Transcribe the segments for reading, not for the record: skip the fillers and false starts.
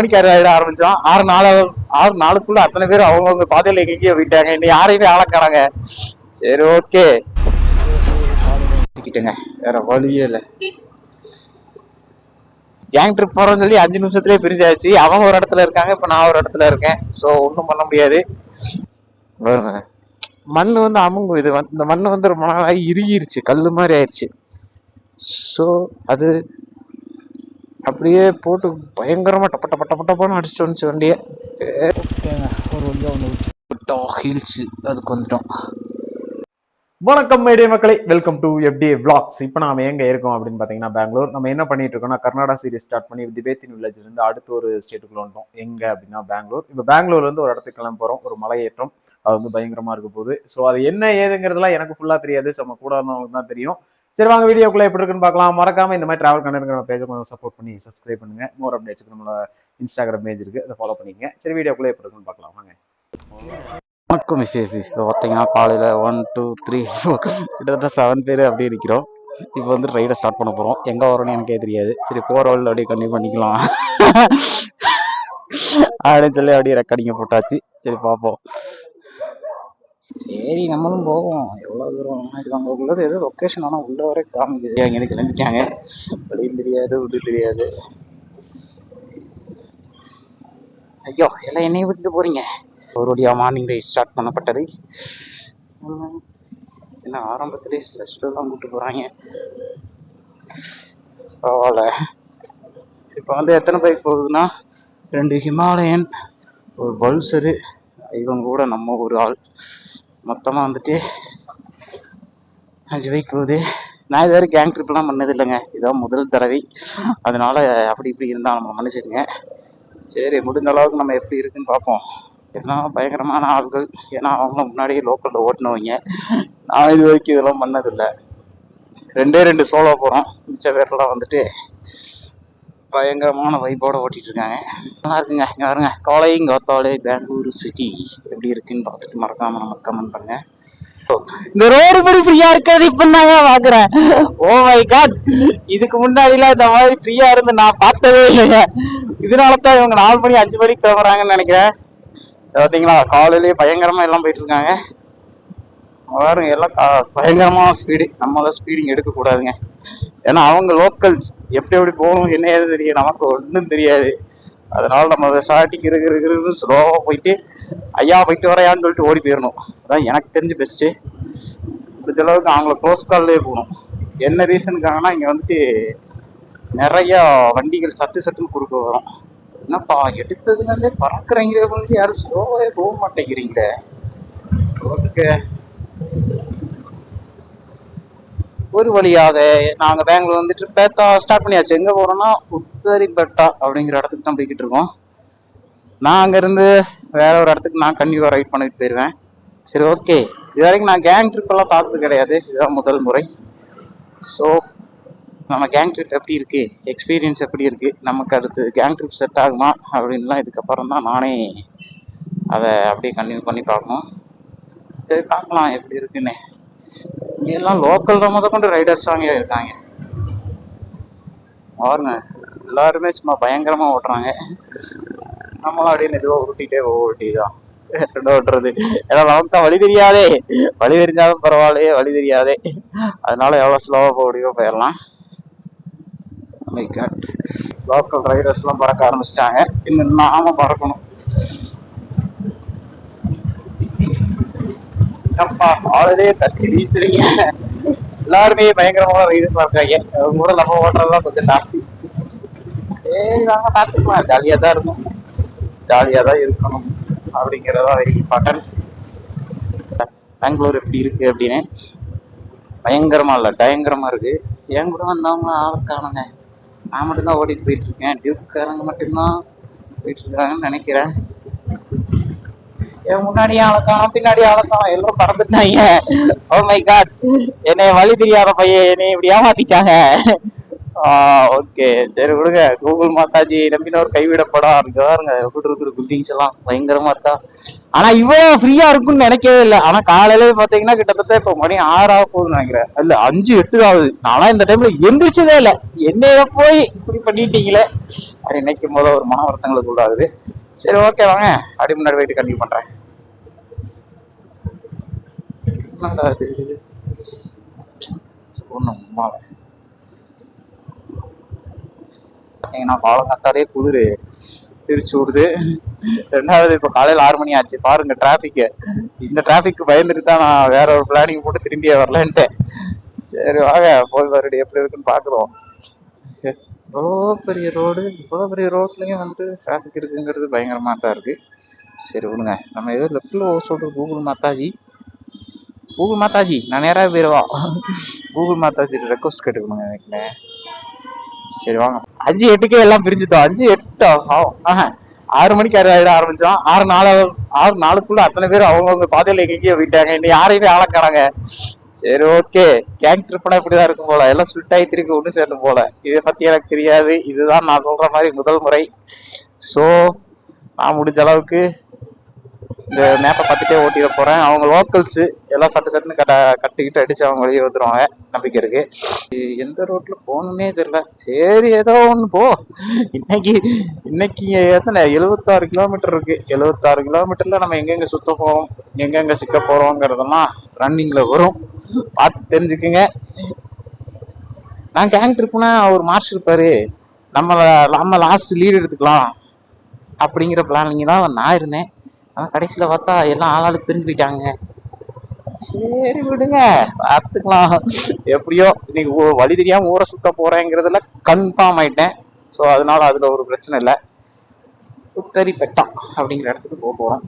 மணிக்கு ரைட ஆரம்பிச்சோம். 6:04 அத்தனை பேர் அவங்கவுங்க பாதையில எங்கேயோ போயிட்டாங்க. இன்னும் யாரையுமே ஆளக்கானாங்க. சரி ஓகே வேற வழியே இல்லை. கேங் ட்ரிப் போறோம்னு சொல்லி 5 நிமிஷத்துலயே பிரிஞ்சாச்சு. அவங்க ஒரு இடத்துல இருக்காங்க, இப்ப நான் ஒரு இடத்துல இருக்கேன். சோ ஒன்றும் பண்ண முடியாது. மண்ணு வந்து அமுங்கும். இது இந்த மண்ணு வந்து ரொம்ப நாளாகி இறுகிருச்சு, கல்லு மாதிரி ஆயிடுச்சு. ஸோ அது அப்படியே போட்டு பயங்கரமா டப்ப டப்ப டப்ப டப்பான்னு அடிச்சுட்டு வந்துச்சு வண்டியை. ஒரு வழியா வந்துட்டோம் ஹில்ஸ், அதுக்கு வந்துட்டோம். வணக்கம் மேடே மக்களை, வெல்கம் டு FDA Vlogs. இப்போ நாம எங்க இருக்கோம் அப்படின்னு பாத்தீங்கன்னா பெங்களூர். நம்ம என்ன பண்ணிட்டு இருக்கோம்னா கர்நாடகா சீரிஸ் ஸ்டார்ட் பண்ணி திபேத்தின் வில்லேஜ்ல இருந்து அடுத்த ஒரு ஸ்டேட்டுக்குள்ள வந்துட்டோம். எங்க அப்படின்னா பெங்களூர். இப்போ பெங்களூர்ல இருந்து ஒரு இடத்துக்கு கிளம்ப போறோம். ஒரு மலையேற்றம், அது வந்து பயங்கரமா இருக்க போகுது. ஸோ அது என்ன ஏதுங்கிறதுலாம் எனக்கு ஃபுல்லா தெரியாது, நம்ம கூட இருந்தவங்களுக்கு தான் தெரியும். சரி வாங்க வீடியோக்குள்ள எப்படி இருக்குன்னு பார்க்கலாம். மறக்காம இந்த மாதிரி டிராவல் கண்டென்ட் நம்ம பேஜை கொஞ்சம் சப்போர்ட் பண்ணி சப்ஸ்கிரைப் பண்ணுங்க. மோர் அப்டேட்ஸ்க்கு நம்மளோட இன்ஸ்டாகிராம் பேஜ் இருக்கு, அதை ஃபாலோ பண்ணிக்கங்க. சரி வீடியோக்குள்ள எப்படி இருக்குன்னு பார்க்கலாம் வாங்க. வணக்கம் பார்த்தீங்கன்னா காலையில் 1 2 3 4 கிட்டத்தட்ட 7 பேர் அப்படி இருக்கிறோம். இப்போ வந்து ரைடை ஸ்டார்ட் பண்ண போகிறோம். எங்கே வரோன்னு எனக்கே தெரியாது. சரி போகிற வழியில் அப்படியே கண்டினியூ பண்ணிக்கலாம் அப்படின்னு சொல்லி அப்படியே ரெக்கார்டிங்க போட்டாச்சு. சரி பார்ப்போம். சரி நம்மளும் போவோம். எவ்வளோ தூரம் அங்கே உள்ளது ஏதோ லொக்கேஷன், ஆனால் உள்ள வரை காமிக்குது. அங்கே கிளம்பிட்டாங்க, வழியும் தெரியாது விட்டு தெரியாது. ஐயோ எல்லாம் என்னைய விட்டுட்டு போறீங்க. ஒரு வழியா மார்னிங் ரைட் ஸ்டார்ட் பண்ணப்பட்டது. என்ன ஆரம்பத்திலே ஸ்லெஸ்ல தான் கூப்பிட்டு போறாங்க. பரவாயில்ல. இப்போ வந்து எத்தனை பைக் போகுதுன்னா 2 ஹிமாலயன், ஒரு பல்சரு, இவங்க கூட நம்ம ஒரு ஆள், மொத்தமாக வந்துட்டு 5 பைக் போகுது. நான் இது வரைக்கும் கேங் ட்ரிப்லாம் பண்ணது இல்லைங்க, இதான் முதல் தடவை. அதனால அப்படி இப்படி இருந்தால் நம்ம மன்னிச்சுக்கங்க. சரி முடிஞ்ச அளவுக்கு நம்ம எப்படி இருக்குன்னு பார்ப்போம். ஏன்னா பயங்கரமான ஆள்கள், ஏன்னா அவங்க முன்னாடியே லோக்கலில் ஓட்டினவங்க. நான் இது வரைக்கும் இதெல்லாம் பண்ணதில்லை. 2 சோலோ போகிறோம். மிச்ச பேர்லாம் வந்துட்டு பயங்கரமான வைப்போட ஓட்டிட்டு இருக்காங்க. நல்லா இருக்குங்க. இங்கே பாருங்க, கோத்தாலே பெங்களூரு சிட்டி எப்படி இருக்குன்னு பார்த்துட்டு மறக்காம நம்ம கமெண்ட் பண்ணுங்க. இந்த ரோடு படி ஃப்ரீயா இருக்காது இப்ப தாங்க பாக்குறேன். ஓ மை காட், இதுக்கு முன்னாடிலாம் இந்த மாதிரி ஃப்ரீயா இருந்து நான் பார்த்ததே இல்லைங்க. இதனாலதான் இவங்க 4 மணி 5 மணிக்கு கிளம்புறாங்கன்னு நினைக்கிறேன். பார்த்தீங்களா, காலையிலேயே பயங்கரமா எல்லாம் போயிட்டு இருக்காங்க. பாருங்க எல்லாம் பயங்கரமான ஸ்பீடு. நம்மளால ஸ்பீடிங் எடுக்கக்கூடாதுங்க. ஏன்னா அவங்க லோக்கல்ஸ் எப்படி எப்படி போகணும் என்ன ஏது தெரியும், நமக்கு ஒன்றும் தெரியாது. அதனால நம்ம ஸ்டார்டிங் இருக்கிறது ஸ்லோவா போயிட்டு ஐயா போயிட்டு வரையான்னு சொல்லிட்டு ஓடி போயிடணும். அதான் எனக்கு தெரிஞ்சு பெஸ்ட்டு. முடிஞ்ச அளவுக்கு அவங்கள க்ளோஸ் கால்லேயே போகணும். என்ன ரீசனுக்காகனா இங்கே வந்துட்டு நிறைய வண்டிகள் சட்டுன்னு குறுக்க வரும். என்னப்பா எடுத்ததுலேருந்தே பறக்குறீங்க, வந்து யாரும் ஸ்லோவே போக மாட்டேங்கிறீங்களே. ரோட்டுக்கு ஒரு வழியாக நாங்கள் பெங்களூர் வந்துட்டு பேட்டா ஸ்டார்ட் பண்ணியாச்சு. எங்கே போகிறோம்னா உத்தரிப்பேட்டா அப்படிங்கிற இடத்துக்கு தான் போய்கிட்டு இருக்கோம். நான் அங்கேருந்து வேற ஒரு இடத்துக்கு நான் கண்டிப்பாக ரைட் பண்ணிட்டு போயிடுவேன். சரி ஓகே, இது வரைக்கும் நான் கேங் ட்ரிப்பெல்லாம் பார்த்தது கிடையாது, இதுதான் முதல் முறை. ஸோ நம்ம கேங் ட்ரிப் எப்படி இருக்கு, எக்ஸ்பீரியன்ஸ் எப்படி இருக்கு, நமக்கு அடுத்து கேங் ட்ரிப் செட் ஆகுமா அப்படின்லாம் இதுக்கப்புறம் தான் நானே அதை அப்படியே கண்டினியூ பண்ணி பார்க்கணும். சரி பார்க்கலாம் எப்படி இருக்குன்னு. இங்கெல்லாம் லோக்கல் தான் கொண்டு ரைடர்ஸ் அங்கே இருக்காங்க பாருங்க. எல்லாருமே சும்மா பயங்கரமா ஓட்டுறாங்க. நம்மளும் அப்படியே மெதுவாக உருட்டிகிட்டே ஓட்டிதான் ஓட்டுறது. ஏன்னா நமக்கு தான் வழி தெரியாதே. வழி தெரிஞ்சாலும் பரவாயில்லையே, வழி தெரியாதே. அதனால எவ்வளோ ஸ்லோவாக போக முடியுமோ போயிடலாம். லோக்கல் ரைடர்ஸ் எல்லாம் பறக்க ஆரம்பிச்சிட்டாங்க. இன்னும் நாம பறக்கணும். ஆல்ரெடியே தட்டி வீசுறீங்க. எல்லாருமே பயங்கரமான ரைடர்ஸா இருக்காங்க. அவங்க கூட நம்ம ஓட்டுறதுலாம் கொஞ்சம் ஜாஸ்தி. சரி நாங்க பார்த்துக்கலாம், ஜாலியா தான் இருக்கும், ஜாலியா தான் இருக்கணும் அப்படிங்கிறதா வெரி இம்பார்ட்டன்ட். பெங்களூர் எப்படி இருக்கு அப்படின்னு பயங்கரமா இல்லை பயங்கரமா இருக்கு. என் கூட வந்தவங்க ஆளுக்கானுங்க. நான் மட்டும்தான் ஓடிட்டு போயிட்டு இருக்கேன். டியூப்காரங்க மட்டும்தான் போயிட்டு இருக்காங்கன்னு நினைக்கிறேன். என் முன்னாடியே ஆளக்கானோம், பின்னாடி ஆளக்கானோம், எல்லாம் பறந்துட்டாங்க. ஓ மை காட், என்னை வழி தெரியாத பையன் என்னை இப்படி ஏமாத்திட்டாங்க. ஓகே சரி விடுங்க. கூகுள் மாதாஜி நம்பினவர் கைவிடப்படா இருக்கு பாருங்க. எப்படி இருக்குது பில்டிங்ஸ் எல்லாம் பயங்கரமா இருக்கா. ஆனா இவ்வளவு ஃப்ரீயா இருக்கும்னு நினைக்கவே இல்லை. ஆனா காலையில பாத்தீங்கன்னா கிட்டத்தட்ட இப்ப மணி 6 ஆக போகுதுன்னு நினைக்கிறேன். இல்ல 5-8 ஆகுது. நானா இந்த டைம்ல எந்திரிச்சதே இல்லை. என்னைய போய் இப்படி பண்ணிட்டீங்களே அது நினைக்கும் போது ஒரு மன வருத்தங்களுக்கு உள்ளாகுது. சரி ஓகே வாங்க அப்படி முன்னாடி போயிட்டு கண்டினியூ பண்றேன். ஒண்ணும் பாத்தீங்கன்னா காலங்காத்தாலே குளிரு திருச்சி விடுது. ரெண்டாவது இப்ப காலையில 6 மணி ஆச்சு பாருங்க டிராபிக். இந்த டிராபிக் பயந்துட்டு தான் நான் வேற ஒரு பிளானிங் போட்டு திரும்பியே வரலன்ட்டேன். சரி வாங்க போய் மறுபடியும் எப்படி இருக்குன்னு பாக்குறோம். இவ்வளோ பெரிய ரோடு, இவ்வளோ பெரிய ரோட்லயும் வந்துட்டு டிராபிக் இருக்குங்கிறது பயங்கரமா தான் இருக்கு. சரி விடுங்க. நம்ம ஏதோ லெஃப்ட்ல சொல்ற கூகுள் மாதாஜி. கூகுள் மாதாஜி நான் நேராக போயிடுவா. கூகுள் மாதாஜி ரெக்வஸ்ட் கேட்டுக்கணுங்க நினைக்கிறேன். சரி வாங்க. 5-8 எல்லாம் பிரிஞ்சுட்டோம். 5-8 ஆகும். 6 மணிக்கு ஆரம்பிச்சோம். 6-4 அத்தனை பேர் அவங்கவுங்க பாதையில எங்கேயோ போயிட்டாங்க. இன்னும் யாரையுமே ஆளக்கானாங்க. சரி ஓகே. கேங் ட்ரிப்னா இப்படிதான் இருக்கும் போல. எல்லாம் ஸ்பிட் ஆகி திருப்பி ஒண்ணு சேரணும் போல. இதை பத்தி எனக்கு தெரியாது. இதுதான் நான் சொல்ற மாதிரி முதல் முறை. சோ நான் முடிஞ்ச அளவுக்கு இந்த மேப்பை பார்த்துட்டே ஓட்டிட போறேன். அவங்க லோக்கல்ஸ் எல்லாம் சட்டுன்னு கட்டிக்கிட்டு அடிச்சு அவங்க வெளியே வந்துருவாங்க நம்பிக்கை இருக்கு. எந்த ரோட்ல போகணுன்னே தெரியல. சரி ஏதோ ஒண்ணு போ. இன்னைக்கு இன்னைக்கு எத்தனை 76 கிலோமீட்டர் இருக்கு. 76 கிலோமீட்டர்ல நம்ம எங்கெங்க சுத்த போறோம், எங்கெங்க சிக்க போறோங்கிறதெல்லாம் ரன்னிங்ல வரும். பார்த்து தெரிஞ்சுக்குங்க. நான் கேங் ட்ரிப்னா அவர் மாஸ்டர் இருப்பாரு, நம்ம லாஸ்ட் லீட் எடுத்துக்கலாம் அப்படிங்கிற பிளானிங் தான் நான் இருந்தேன். ஆனா கடைசியில பார்த்தா எல்லாம் ஆளாளுக்கு பிரிஞ்சு போயிட்டாங்க. சரி விடுங்க பார்த்துக்கலாம். எப்படியோ இன்னைக்கு வழி தெரியாம ஊரை சுத்த போறேங்கிறதுல கன்ஃபார்ம் ஆயிட்டேன். ஸோ அதனால அதுல ஒரு பிரச்சனை இல்லை. உத்தரி பெட்டா அப்படிங்கிற இடத்துக்கு போறோம்.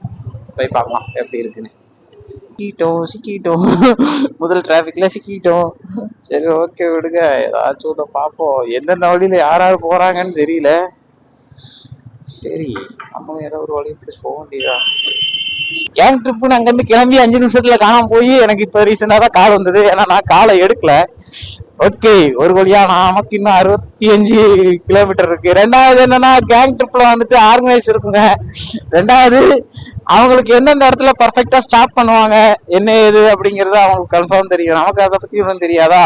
போய் பார்க்கலாம் எப்படி இருக்குன்னு. சிக்கிட்டோம் முதல் டிராபிக்ல சிக்கிட்டோம். சரி ஓகே விடுங்க. ஏதாச்சும் ஒன்று பார்ப்போம். எந்தெந்த வழியில யாராவது போறாங்கன்னு தெரியல. சரி நம்ம ஏதோ ஒரு வழி பிடிச்சி போக வேண்டியதா. கேங் ட்ரிப்புன்னு அங்கிருந்து கிளம்பி 5 நிமிஷத்துல காணாம போய் எனக்கு இப்ப ரீசெண்டா தான் கால் வந்தது. ஏன்னா நான் காலை எடுக்கல. ஓகே ஒரு வழியா நமக்கு இன்னும் 65 கிலோமீட்டர் இருக்கு. ரெண்டாவது என்னன்னா கேங் ட்ரிப்ல வந்துட்டு ஆர்கனைஸ் இருக்குங்க. ரெண்டாவது அவங்களுக்கு எந்தெந்த இடத்துல பர்ஃபெக்டா ஸ்டாப் பண்ணுவாங்க என்ன ஏது அப்படிங்கறது அவங்களுக்கு கன்ஃபார்ம் தெரியும். நமக்கு அதை பத்தி ஒன்றும் தெரியாதா.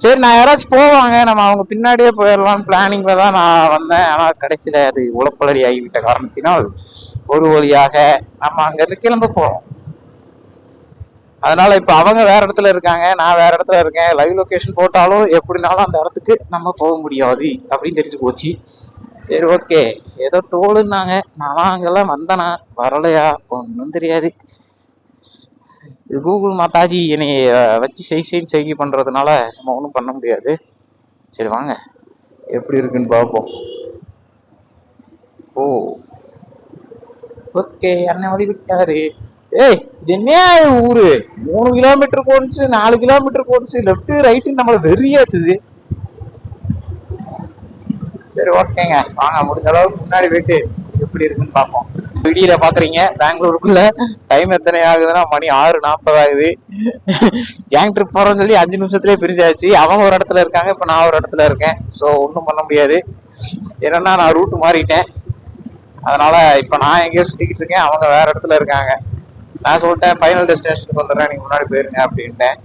சரி நான் யாராச்சும் போவாங்க, நம்ம அவங்க பின்னாடியே போயிடலாம் பிளானிங்ல தான் நான் வந்தேன். ஆனா கடைசியில அது உளப்பலடி ஆகிவிட்ட காரணத்தினால் ஒரு வழியாக நம்ம அங்க இருந்து கிளம்ப போறோம். அதனால இப்ப அவங்க வேற இடத்துல இருக்காங்க, நான் வேற இடத்துல இருக்கேன். லைவ் லொகேஷன் போட்டாலும் எப்படினாலும் அந்த இடத்துக்கு நம்ம போக முடியாது அப்படின்னு தெரிஞ்சு போச்சு. சரி ஓகே ஏதோ டோலுன்னாங்க. நான் அங்கெல்லாம் வந்தேனா வரலையா ஒன்றும் தெரியாது. கூகுள் மாதாஜி என்னை வச்சு செய்கை பண்றதுனால நம்ம ஒன்றும் பண்ண முடியாது. சரி வாங்க எப்படி இருக்குன்னு பார்ப்போம். ஓ ஓகே அண்ணன் வழி விட்டாரு. ஏய் என்ன ஊரு 3 கிலோமீட்டர் போனுச்சு, 4 கிலோமீட்டர் போனுச்சு, லெப்ட் ரைட்டு நம்மள வெறியாத்துது. சரி ஓகேங்க வாங்க முடிஞ்ச அளவுக்கு முன்னாடி போயிட்டு எப்படி இருக்குன்னு பார்ப்போம். வீடியோல பாக்குறீங்க பெங்களூருக்குள்ள டைம் எத்தனை ஆகுதுன்னா மணி 6:40 ஆகுது. கேங் ட்ரிப் போறோம்னு சொல்லி 5 நிமிஷத்துலயே பிரிஞ்சாச்சு. அவங்க ஒரு இடத்துல இருக்காங்க, இப்ப நான் ஒரு இடத்துல இருக்கேன். ஸோ ஒன்றும் பண்ண முடியாது. ஏன்னா நான் ரூட் மாறிட்டேன். அதனால இப்ப நான் எங்கேயோ சுத்திக்கிட்டு இருக்கேன், அவங்க வேற இடத்துல இருக்காங்க. நான் சொல்லிட்டேன் ஃபைனல் டெஸ்டினேஷனுக்கு வந்துடுறேன், நீங்க முன்னாடி போயிருங்க அப்படின்ட்டேன்.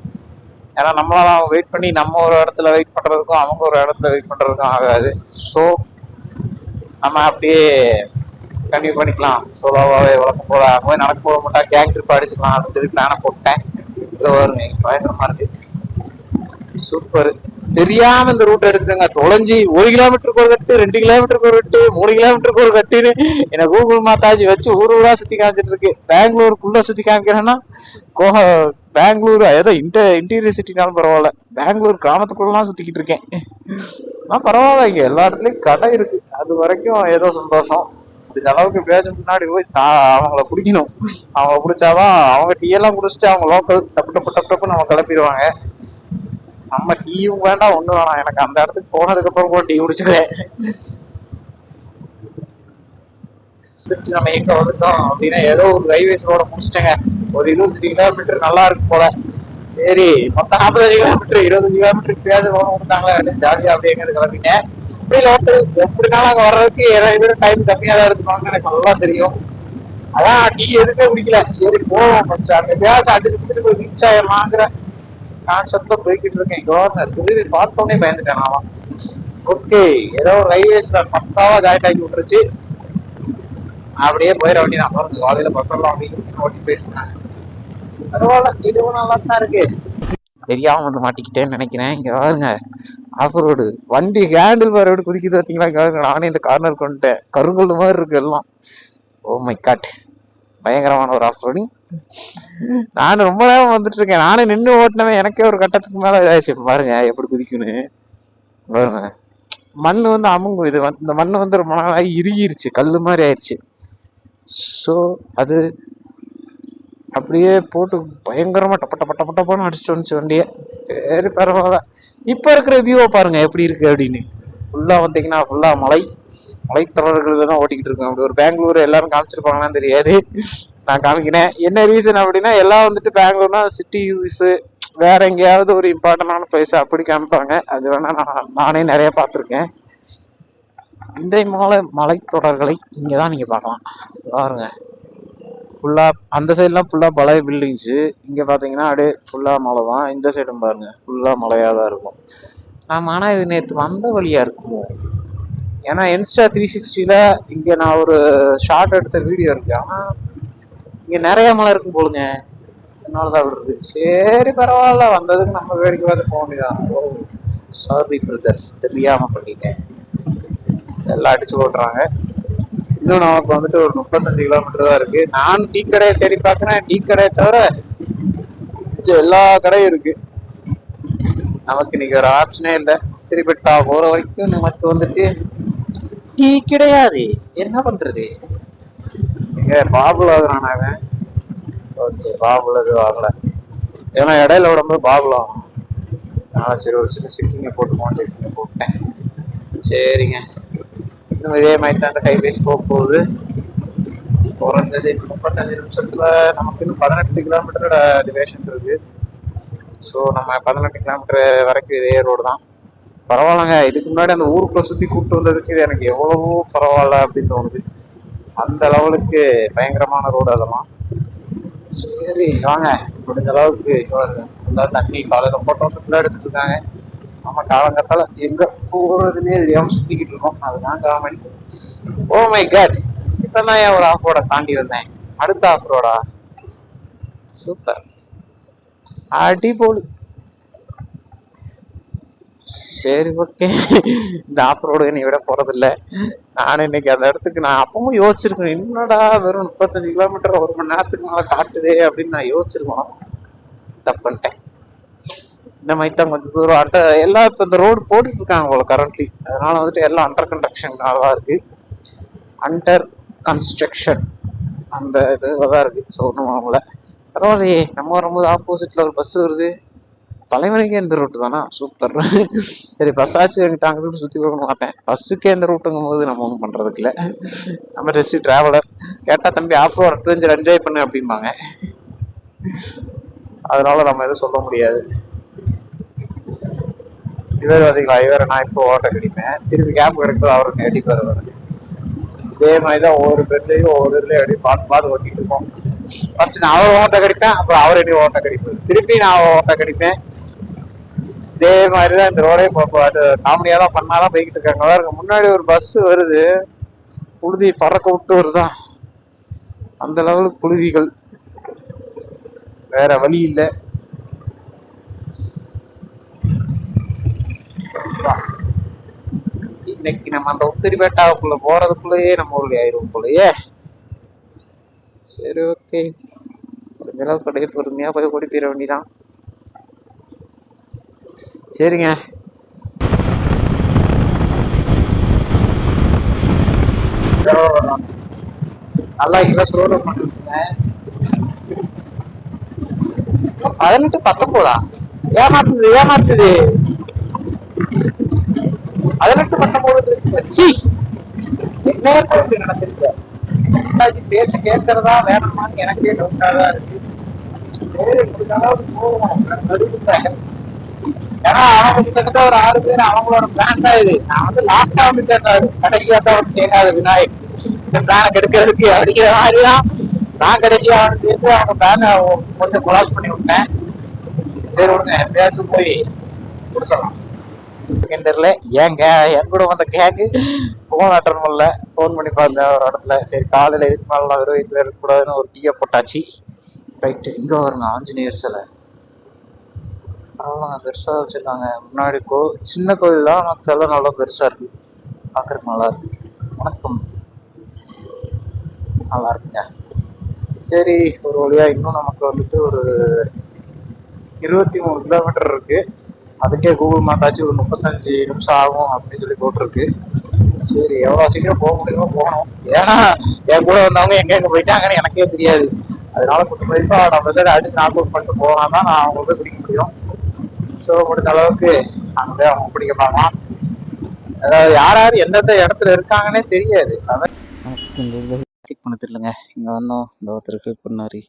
ஏன்னா நம்மளால அவங்க வெயிட் பண்ணி நம்ம ஒரு இடத்துல வெயிட் பண்றதுக்கும் அவங்க ஒரு இடத்துல வெயிட் பண்றதுக்கும் ஆகாது. ஸோ நம்ம அப்படியே கண்டினியூ பண்ணிக்கலாம். சோலோவாவே வளர்க்க போல அங்கே நடக்க போக மாட்டா, கேங் ட்ரிப் அடிச்சுக்கலாம் அப்படின்னு சொல்லி பிளான போட்டேன். இது வருங்க பயங்கரமா இருக்கு. சூப்பர். தெரியாம இந்த ரூட் எடுத்துருங்க. தொலைஞ்சி 1 கிலோமீட்டருக்கு ஒரு கட்டு, 2 கிலோமீட்டருக்கு ஒரு கட்டு, 3 கிலோமீட்டருக்கு ஒரு கட்டுன்னு என்ன கூகுள் மாதாஜி வச்சு ஊரா சுத்தி காமிச்சிட்டு இருக்கு. பெங்களூருக்குள்ள சுத்தி காமிக்கிறேன்னா பெங்களூர் ஏதோ இன்டீரியர் சிட்டினாலும் பரவாயில்ல, பெங்களூர் கிராமத்துக்குள்ளலாம் சுத்திக்கிட்டு இருக்கேன். ஆனா பரவாயில்ல, இங்க எல்லா இடத்துலயும் கடை இருக்கு. அது வரைக்கும் ஏதோ சந்தோஷம். இந்த அளவுக்கு பேச முன்னாடி போய் அவங்கள பிடிக்கணும். அவங்க பிடிச்சாதான் அவங்க டீ எல்லாம் குடிச்சிட்டு அவங்க லோக்கல் டப்பு டப்பு டப்பு டப்பு நம்ம கிளப்பிடுவாங்க. நம்ம டீயும் வேண்டாம் ஒண்ணும் வேணாம். எனக்கு அந்த இடத்துக்கு போனதுக்கு அப்புறம் கூட டீ குடிச்சுக்கிறேன். நம்ம எங்க வந்துட்டோம் அப்படின்னா ஏதோ ஒரு ஹைவேஸ் ரோட முடிச்சிட்டேங்க. ஒரு 25 கிலோமீட்டர் நல்லா இருக்கு போல. சரி மொத்தம் 45 கிலோமீட்டர் 20 கிலோமீட்டர் இப்பயாவது ஓரம் விட்டாங்களா ஜாலியா அப்படியே எங்க கிளம்பிட்டேன். இப்படி லோட்டு எப்படினாலும் அங்க வர்றதுக்கு 20 டைம் கம்மியா தான் இருக்கணும்னு எனக்கு நல்லா தெரியும். அதான் டீ எதுக்கே குடிக்கல. சரி போவோம் ஃபர்ஸ்ட் அங்க எப்பயாவது அடிச்சு போய் ரீச் ஆயிடலாங்கிற கான்செப்ட்ல போய்கிட்டு இருக்கேன். கவர்னர் திடீர்னு பார்த்தோன்னே பயந்துட்டேன் நானும். ஓகே ஏதோ ரயில்வேஸ்ல பக்காவா ஜாயின் ஆகி விட்டுருச்சு. அப்படியே போயிட வேண்டியதான். பாருங்க காலையில பஸ் எல்லாம் அப்படின்னு ஓட்டி போயிருக்காங்க. பரவாயில்ல இதுவும் நல்லா தான் இருக்கு. தெரியாம வந்து மாட்டிக்கிட்டேன்னு நினைக்கிறேன். இங்க பாருங்க ஆஃப் ரோடு வண்டி ஹேண்டில் பார் எப்படி குதிக்குது பார்த்தீங்களா? நானே இந்த கார்னர் கொண்டுட்டேன். கருங்கல் மாதிரி இருக்கு எல்லாம். ஓ மை காட் பயங்கரமான ஒரு ஆஃப் ரோடிங். நானும் ரொம்ப நேரம் வந்துட்டு இருக்கேன். நானே நின்று ஓட்டினவன் எனக்கே ஒரு கட்டத்துக்கு மேல இதாச்சு. பாருங்க எப்படி குதிக்குன்னு பாருங்க. மண்ணு வந்து அமுங்கும். இது இந்த மண்ணு வந்து ரொம்ப நாளாகி இறுகிருச்சு, கல்லு மாதிரி ஆயிடுச்சு. ஸோ அது அப்படியே போட்டு பயங்கரமா டப்ப டப்ப டப்ப டப்பான்னு அடிச்சுட்டு வந்துச்சு வண்டியை. சரி பரவாயில்ல. இப்ப இருக்கிற வியூவை பாருங்க எப்படி இருக்கு அப்படின்னு. ஃபுல்லா வந்தீங்கன்னா ஃபுல்லா மலைத்தொடர்கள் தான் ஓட்டிக்கிட்டு இருக்கோம். அப்படி ஒரு பெங்களூர் எல்லாரும் காமிச்சிருப்பாங்களான்னு தெரியாது, நான் காமிக்கிறேன். என்ன ரீசன் அப்படின்னா எல்லாம் வந்துட்டு பெங்களூர்னா சிட்டி யூஸ், வேற எங்கேயாவது ஒரு இம்பார்ட்டன்டான பிளேஸ் அப்படி காமிப்பாங்க. அது வேணா நானே நிறைய பார்த்துருக்கேன். இந்த மலைத்தொடர்களை இங்கதான் நீங்க பார்க்கலாம். பாருங்க ஃபுல்லா அந்த சைட்லாம் ஃபுல்லா பழைய பில்டிங்ஸு. இங்க பாத்தீங்கன்னா அப்படியே ஃபுல்லா மலை தான். இந்த சைடும் பாருங்க ஃபுல்லா மலையா தான் இருக்கும். நாம ஆனா இது நேற்று வந்த வழியா இருக்கும். ஏன்னா இன்ஸ்டா 360ல இங்க நான் ஒரு ஷார்ட் எடுத்த வீடியோ இருக்கு. ஆனா இங்க நிறைய மலை இருக்கும் போலுங்க, அதனாலதான் விடுறது. சரி பரவாயில்ல, வந்ததுக்கு நம்ம வேடிக்கை பார்த்து போக வேண்டியதான். ஓ சாரி பிரதர், தெரியாம பண்ணிட்டேன். எல்லாம் அடிச்சு ஓட்டுறாங்க. இன்னும் நமக்கு வந்துட்டு ஒரு 35 கிலோமீட்டர் தான் இருக்கு. நான் டீ கடையை தேடி பார்க்கிறேன். டீ கடையை தவிர எல்லா கடையும் இருக்கு. நமக்கு இன்னைக்கு ஒரு ஆப்ஷனே இல்லை. திருப்பிட்டா போற வரைக்கும் நமக்கு வந்துட்டு டீ கிடையாது. என்ன பண்றது? எங்க பாபுல ஆகுறான். ஓகே பாபுல இது ஆகல. ஏன்னா இடையில விடும்போது பாபுல ஆகும். சரி ஒரு சின்ன சிட்டிங்க போட்டேன். சரிங்க, இன்னும் இதே மாதிரி தான் கைபேசி போக போகுது. குறைஞ்சது 35 நிமிஷத்துல நமக்கு இன்னும் 18 கிலோமீட்டரோட டிவேஷன் இருக்கு. ஸோ நம்ம 18 கிலோமீட்டர் வரைக்கும் இதே ரோடு தான். பரவாயில்லங்க. இதுக்கு முன்னாடி அந்த ஊருக்குள்ள சுத்தி கூப்பிட்டு வந்ததுக்கு இது எனக்கு எவ்வளவோ பரவாயில்ல அப்படின்னு தோணுது. அந்த லெவலுக்கு பயங்கரமான ரோடு அதெல்லாம். சரி வாங்க, முடிஞ்ச அளவுக்கு தண்ணி காலையில போட்டோம் எடுத்துட்டு இருக்காங்க. நம்ம காலங்கத்தால எங்க போறதுன்னே தெரியாம சுத்திக்கிட்டு இருக்கோம். அதுதான் காமெடி. ஓ மை காட், இப்பதான் ஒரு ஆஃப் ரோட தாண்டி வந்தேன். அடுத்த ஆஃப் ரோடா? சூப்பர், அடிபொலி. சரி ஓகே, இந்த ஆஃப் ரோடு நீ விட போறதில்ல. நான் இன்னைக்கு அந்த இடத்துக்கு நான் அப்பவும் யோசிச்சிருக்கேன். என்னடா வெறும் 35 கிலோமீட்டர் 1 மணி நேரத்துக்கு மேல காட்டுதே அப்படின்னு நான் யோசிச்சிருக்கோம். தப்புன்ட்டேன். இந்த மாதிரி தான் கொஞ்சம் தூரம் எல்லாம் இப்ப இந்த ரோடு போட்டுட்டு இருக்காங்க போல கரண்ட்லி. அதனால வந்துட்டு எல்லாம் அண்டர் கன்ஸ்ட்ரக்ஷனாக இருக்கு. அண்டர் கன்ஸ்ட்ரக்ஷன் அந்த இதுதான் இருக்கு. ஸோ ஒன்றும் அவங்கள பரவாயில்லையே. நம்ம வரும்போது ஆப்போசிட்ல ஒரு பஸ் வருது. தலைவனுக்கே இந்த ரூட்டு தானா? சூப்பர். சரி பஸ் ஆச்சு, எனக்கு அங்கே ரூட் சுற்றி கொடுக்க மாட்டேன். பஸ்ஸுக்கே இந்த ரூட்டுங்கும் போது நம்ம ஒன்றும் பண்றதுக்கு இல்லை. நம்ம ரெஸ்ட் டிராவலர். கேட்டா தம்பி ஆஃப் ரோட் அட்வென்ச்சர் என்ஜாய் பண்ணு அப்படிம்பாங்க. அதனால நம்ம எதுவும் சொல்ல முடியாது. இவர் அதிகம் இவரை நான் இப்போ ஓட்ட கிடைப்பேன். திருப்பி கேப் கிடைக்கும், அவருக்கு அடிப்பார் வருவார். இதே மாதிரிதான் ஒவ்வொரு பேர்லையும் ஒவ்வொரு இதுலையும் அப்படி பார்த்து ஓட்டிட்டு இருக்கோம். ஃபர்ஸ்ட் நான் அவர் ஓட்ட கிடைப்பேன், அப்புறம் அவர் எப்படி ஓட்ட கிடைப்பாரு, திருப்பி நான் ஓட்ட கிடைப்பேன். இதே மாதிரிதான் இந்த ரோடே காமெடியா தான் பண்ணாதான் போய்கிட்டு இருக்காங்க. முன்னாடி ஒரு பஸ் வருது, புழுதி பறக்க விட்டு வருதான். அந்த லெவலுக்கு புழுதிகள், வேற வழி இல்லை. இன்னைக்கு நம்ம அந்த உத்திரிபேட்டாவுக்குள்ள போறதுக்குள்ளேயே நம்ம ஒரு ஆயிரம் போலயே. சரி ஓகே, கொஞ்ச நாள் கடையை பொறுமையா போய் ஓடி போயிட வேண்டிதான். சரிங்க, நல்லா இங்க ஸ்லோல பண்ணிருக்கீங்க. 18-19 ஏமாத்துது 18-19 என்ன நடந்திருக்கு. பேச்சு கேட்கறதா வேணாமான்னு எனக்கே டவுட்டா தான் இருக்கு. சரி முடிஞ்சாலும் போவோம். ஏன்னா அவங்க கிட்டத்தட்ட ஒரு 6 பேர் அவங்களோட பிளான் தான் இது. நான் வந்து லாஸ்டா வந்து சேர்ந்தாரு, கடைசியா தான் வந்து சேர்ந்தாரு விநாயக் இந்த பிளான கெடுக்கிறதுக்கு அப்படிங்கிற மாதிரிதான். நான் கடைசியா வந்து சேர்த்து அவங்க பிளான கொஞ்சம் கொலாப்ஸ் பண்ணி விட்டேன். சரி விடுங்க, எப்பயாச்சும் போய் முடிச்சிடலாம். தெரியல ஏங்க என் கூட வந்த கேங்கு போன் அட்டன் பண்ணல. போன் பண்ணி பார்த்தேன் ஒரு இடத்துல. சரி காலையில இதுக்கு மேல வெறும் வீட்டுல இருக்கக்கூடாதுன்னு ஒரு டீயை போட்டாச்சு. ரைட்டு, இங்க வருங்க ஆஞ்சநேயர் சிலை. பரவாயில்ல, பெருசா வச்சிருக்காங்க. முன்னாடி சின்ன கோயில் தான், சிலை நல்லா பெருசா இருக்கு. பாக்குறதுக்கு நல்லா இருக்கு. வணக்கம். நல்லா இருக்குங்க. சரி, ஒரு வழியா இன்னும் நமக்கு வந்துட்டு ஒரு 23 கிலோமீட்டர் இருக்கு. அதுக்கே கூகுள் மேப்பாச்சும் ஒரு 35 நிமிஷம் ஆகும் அப்படின்னு சொல்லி போட்டிருக்கு. சரி, எவ்வளவு சீக்கிரம் போக முடியுமோ போகணும். ஏன்னா என் கூட வந்தவங்க எங்க போயிட்டாங்கன்னு எனக்கே தெரியாது. அதனால கொஞ்சம் போயிப்பா நம்ம சைடு அடிச்சு நாக் அவுட் பண்ணிட்டு போகலாம் தான் நான் அவங்க போய் பிடிக்க முடியும். ஸோ முடிஞ்ச அளவுக்கு அங்க போய் அவங்க பிடிக்க பார்க்கலாம். அதாவது யார் யார் எந்தெந்த இடத்துல இருக்காங்கன்னே தெரியாது. அதான் செக் பண்ண தெரியலங்க. இங்க வந்தோம், இந்த ஒருத்தர் ஹெல்ப் பண்ணாரு.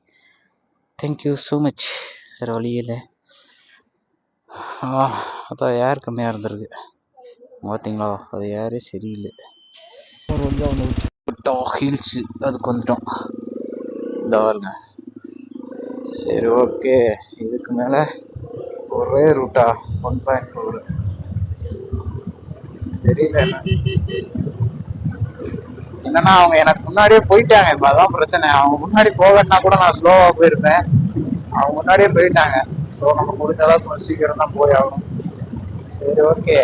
Thank you so much. வேற வழியில் அதான் ஏர் கம்மியா இருந்திருக்கு பார்த்தீங்களா. அது ஏரே சரியில்லை. ஒரு வந்து அவனை விட்டோம் ஹீல்ஸ், அதுக்கு வந்துட்டோம். இந்த பாருங்க. சரி ஓகே, இதுக்கு மேல ஒரே ரூட்டா 1.4 தெரியல. என்னன்னா அவங்க எனக்கு முன்னாடியே போயிட்டாங்க. இப்ப அதான் பிரச்சனை. அவங்க முன்னாடி போகணும்னா கூட நான் ஸ்லோவா போயிருப்பேன். அவங்க முன்னாடியே போயிட்டாங்க. ஸோ நம்ம முடிஞ்ச அளவுக்கு கொஞ்சம் சீக்கிரம் தான் போய் ஆகணும். சரி ஓகே.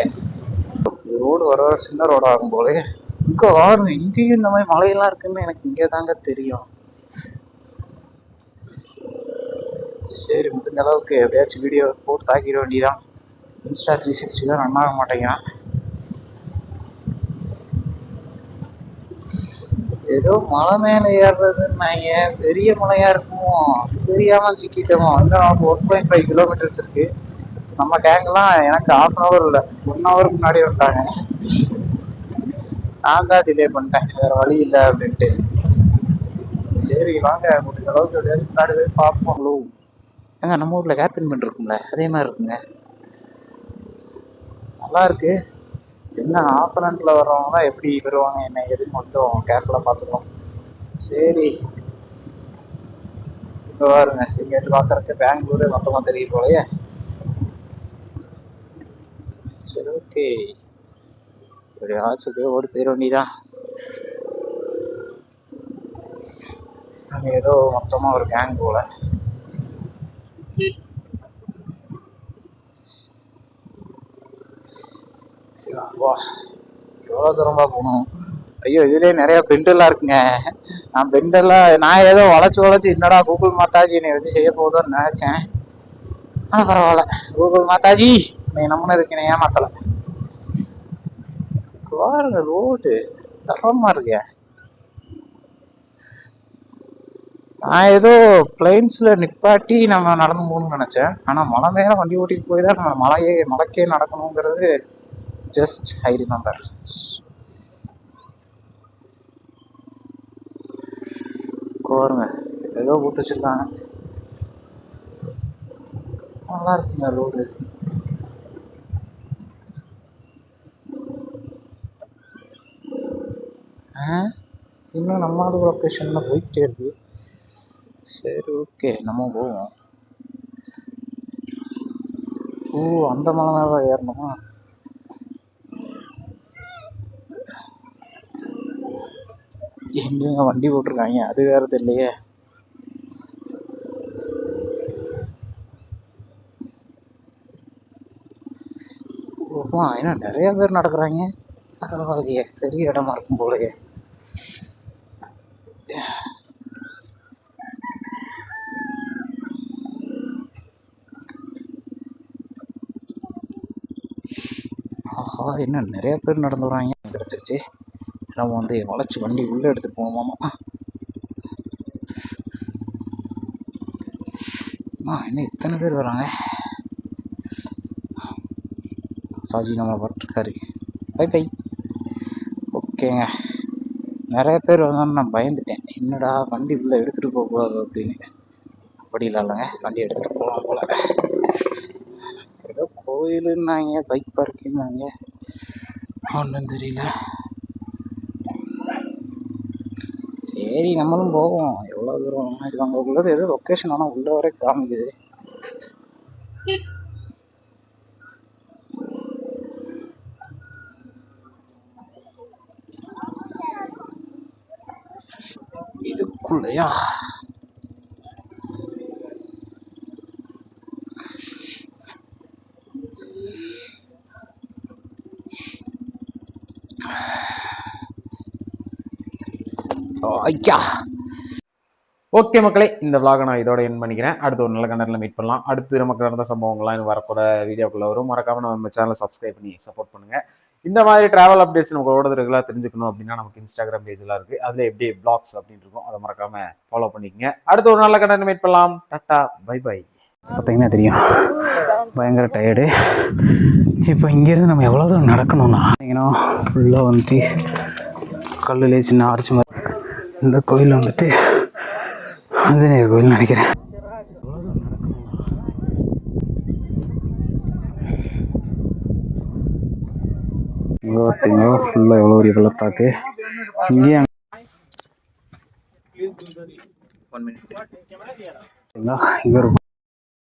ரோடு வர சின்ன ரோடா ஆகும் போல. இங்க வாருங்க, இங்கேயும் இந்த மாதிரி மலையெல்லாம் இருக்குன்னு எனக்கு இங்கே தாங்க தெரியும். சரி, முடிஞ்ச அளவுக்கு எப்படியாச்சும் வீடியோ போட்டு தாக்கிட வேண்டியதான். இன்ஸ்டா 360 தான் ரன் ஆக மாட்டேங்கிறான். ஏதோ மலை மேல ஏறுறதுன்னு பெரிய மலையா இருக்குமோ தெரியாம சிக்கிட்டோமோ. இன்னும் நமக்கு 1.5 கிலோமீட்டர்ஸ் இருக்கு. நம்ம கேங்லாம் எனக்கு 1/2 hour இல்லை, 1 hour முன்னாடி வந்தாங்க. நான் தான் டிலே பண்ணிட்டேன், வேற வழி இல்லை அப்படின்ட்டு. சரி வாங்க, முடிஞ்ச அளவுக்கு எப்படியாச்சும் முன்னாடி போய் பார்ப்போம். ஏங்க நம்ம ஊர்ல கேப்டன் பண்ணிருக்கும்ல, அதே மாதிரி இருக்குங்க. நல்லா இருக்கு. என்ன ஆப்பனண்ட்ல வர்றவங்க எப்படி வருவாங்க என்ன எதுன்னு மட்டும் கேர்ஃபுல்லா பார்த்துக்கணும். சரி, இப்போ பாருங்க, இங்க பார்க்கறதுக்கு பெங்களூரே மொத்தமா தெரியும் போலயே. சரி ஓகே, எப்படியாச்சும் அப்படியே ஓடி போயிட வேண்டியதான். நாங்கள் ஏதோ மொத்தமா ஒரு கேங் போல. வா, எவ்வளோ தூரமா போகணும். ஐயோ, இதுலயே நிறைய பெண்டெல்லாம் இருக்குங்க. நான் பெண்டெல்லாம் நான் ஏதோ வளைச்சு என்னடா கூகுள் மாதாஜி என்னை வச்சு செய்ய போதோன்னு நினைச்சேன். ஆனா பரவாயில்ல, கூகுள் மாதாஜி நீ நம்பினதுக்கு என்னை ஏமாத்தல. பாருங்க, ரோடு தரமா இருக்க. நான் ஏதோ பிளைன்ஸ்ல நிப்பாட்டி நம்ம நடந்து போகணும்னு நினைச்சேன். ஆனா மலை மேல வண்டி ஓட்டிட்டு போய் தான் நம்ம மலைக்கே நடக்கணுங்கிறது ஜஸ்ட் ஐ ரிமெம்பர். பாருங்க, ஏதோ போட்டு வச்சிருக்காங்க. நல்லா இருக்குங்க ரோடு. இன்னும் நம்ம லொக்கேஷன்ல போயிட்டே இருக்கு. சரி ஓகே, நம்ம போவோம். ஓ, அந்த மலை மேல ஏறணுமா? எங்க வண்டி போட்டிருக்காங்க, அது வேற தெரியலையே. ஓ, ஏன்னா நிறைய பேர் நடக்கிறாங்க. பரவாயில்லையே, பெரிய இடமா இருக்கும் போலயே. ஆஹா, என்ன நிறைய பேர் நடந்து வராங்க. கிடைச்சிருச்சு. நம்ம வந்து வளைச்சு வண்டி உள்ள எடுத்துட்டு போவோமாமா. என்ன இத்தனை பேர் வராங்க. சாஜி நம்ம பட்டிருக்காரு. By by. ஓகேங்க, நிறைய பேர் வந்தாலும் நான் பயந்துட்டேன். என்னடா வண்டி உள்ள எடுத்துட்டு போக கூடாது அப்படின்னு. அப்படிலாம் இல்லைங்க, வண்டி எடுத்துகிட்டு போகலாம் போல. ஏதோ கோயிலுன்னாங்க, பைக் பார்க்கிங்னாங்க, ஒன்றும் தெரியல. சரி நம்மளும் போவோம். எவ்வளோ தூரம் இது அங்கே உள்ளது ஏதோ லொக்கேஷன், ஆனால் உள்ள வரை காமிக்குது. இதுக்குள்ளையா? ஐயா, ஓகே மக்களே, இந்த vlog நான் இதோட என் பண்ணிக்கிறேன். அடுத்து ஒரு நல்ல கண்டென்ட்ல மீட் பண்ணலாம். அடுத்து நமக்கு நடந்த சம்பவங்கள்லாம் இன்னும் வரக்கூட வீடியோக்குள்ள வரும். மறக்காம நம்ம சேனலை சப்ஸ்கிரைப் பண்ணி சப்போர்ட் பண்ணுங்க. இந்த மாதிரி டிராவல் அப்டேட்ஸ் நம்மளோட ரெகுலராக தெரிஞ்சுக்கணும் அப்படின்னா நமக்கு இன்ஸ்டாகிராம் பேஜ்லாம் இருக்கு. அதுல எப்படி vlogs அப்படின்னு இருக்கும், அதை மறக்காம ஃபாலோ பண்ணிக்கங்க. அடுத்து ஒரு நல்ல கண்டென்ட் மீட் பண்ணலாம். டாட்டா, பை பை. பார்த்தீங்கன்னா தெரியும், பயங்கர டயர்டு. இப்போ இங்கேருந்து நம்ம எவ்வளோ தூரம் நடக்கணும்னா ஃபுல்லாக வந்துட்டு கல்லுலே சின்ன ஆர்ச்சி மாதிரி. இந்த கோயில் வந்துட்டு ஆஞ்சநேயர் கோயில் நினைக்கிறேன். பார்த்தீங்களா ஃபுல்லாக எவ்வளோ ஒரு பள்ளத்தாக்கு. இங்கேயும் 1 மினிட் இங்கே ஒரு